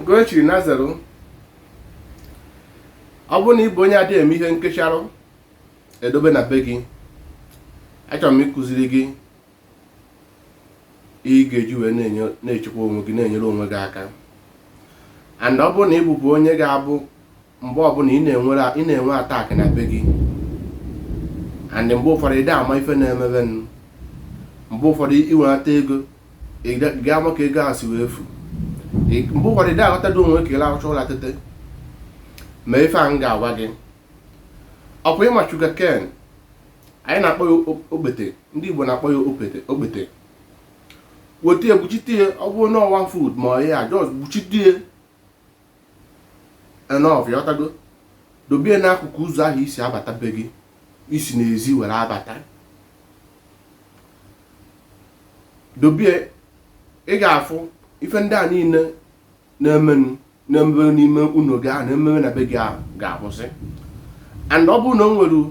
nke o chiri na zero ọ bụrụ na ị bụ onye adịghị eme ihe nkecharụ edobe na be gị, achọrọ m ịkụziri gị ị ga-eji wee na-echekwa onwe gị, na-enyere onwe gị aka. And ọ bụrụ na ị bụbụ onye ga-abụ mgbe ọbụla ị na-enwe atak na be gị, and mgbe ụfọdụ ị ama ife na-emebe, mgbe ụfọdụ iwenata ego ị ga-ama ka ego ahụ si wee efu, mgbe ụfọdụ ị aghọtado onwe ka ị larụcha ụlọ tete. Ma ife a m ga-agwa gị, ọkwa ịma sugarcane, anyị na-akpọ ya okpete, ndị Igbo na-akpọ ya okpete. Weta ya gbuchite ya, ọ bụrụ na one food ma ya just gbuchite ya enough, yọtago, dobie n'akụkụ ụzọ ahụ isi abata be gị, isi n'ezi were abata, dobie. Ị ga-afụ ife ndị a niile na-eme n'ime ụlọ gị ahụ, na-ememe na be gị ahụ ga-akwụsị. And ọ bụrụ na o nwere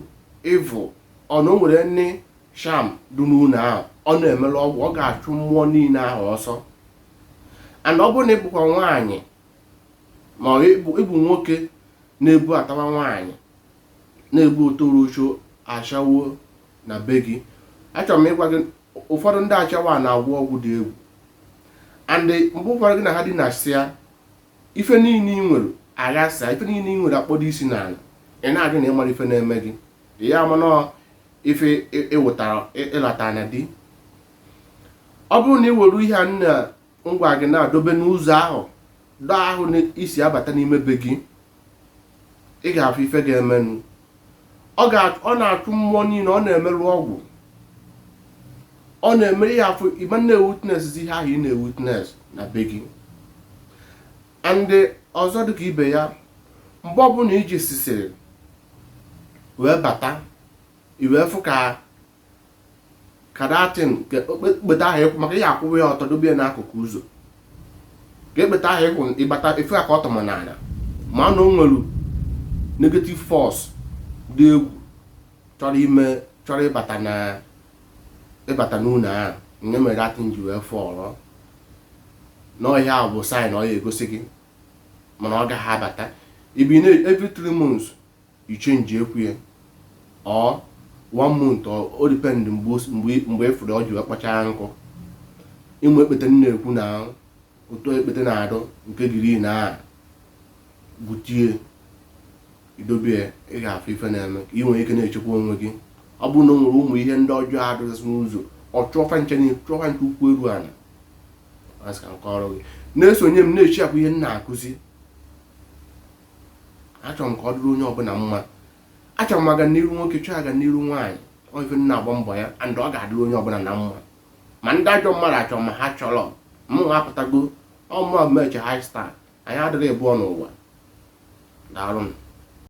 ịvụ, ọ na o nwere nne sham dị n'ụlọ ahụ, ọ na-emelụ ọgwụ, ọ ga-achụ mmụọ niile ahụ ọsọ. And ọ bụrụ na ị bụkwa nwaanyị ma ịbụ nwoke na-ebu atawa nwaanyị, na-ebu otorocho achawo na be gị, achọrọ m ịgwa gị, ụfọdụ ndị achawa na-agwọ ọgwụ dị egwu. And mgbe ụfọdụ gị na ha dị na sịa, ife niile ị nwere aghasa, ife niile ị nwere akpọdo isi n'ala, ị na-adị na ịmara ife na-eme gị, ya mana ife ịwụtara ịlata na di. Ọ bụrụ na ị were ihe a na ngwa gị na-adobe n'ụzọ ahụ, dọọ ahụ na isi abata n'ime be gị, ị ga-afụ ife ga-emenụ. Ọ na-achụ mmụọ niile, ọ na-emerụ ọgwụ, ọ na-emere ya afọ ịma na-ewitness ihe ahụ ị na-ewitness na be gị. And ọzọ dịka ibe ya, mgbe ọbụla iji sisiri wee bata, iwee fụ ka datin ekpeta ahụ ịkwụ, maka ihe akwụwa ya ọtọ, dobe ya n'akụkụ ụzọ, ka ekpeta ahụ ịkwụ ịbata efe ka ọ tọma n'ala, ma na o nwere negative force dị egwu chọrọ ịbata n'ụlọ ahụ, nye mere datin ji wee fọrọ n'ọhịa ahụ bụ sign ọ ya egosi gị, mana ọ gaghị abata. Ibi na every 3 months you change ekwu ya, or 1 month, o depend mgbe efuru ọ ji wee kpachara nkụ. Ịmụ ekpete na-ekwu na otu ekpete na-adụ nke giri na butie idobie, ị ga-afụ ife na-eme ka ị nwere ike na-echekwa onwe gị. Ọ bụrụ na o nwere ụmụ ihe ndị ọjọọ adịghị n'ụzọ, ọ chụọfa nche ukwu eru ala, asị ka nke ọrụ gị na-esonye m na-echi akwa ihe m na-akụzi. Achọrọ m ka ọ dịrị onye ọbụla mma. Achọrọ m aga n'iru nwoke, chọọ aga n'iru nwaanyị, ọ ife na-agba mbọ ya, and ọ ga-adịrị onye ọbụla na mma. Ma ndị ajọ mmadụ achọrọ ma ha chọrọ, mụ apụtago ọmụma meche high star, anyị adịghị ebu n'ụwa. Daalụ m.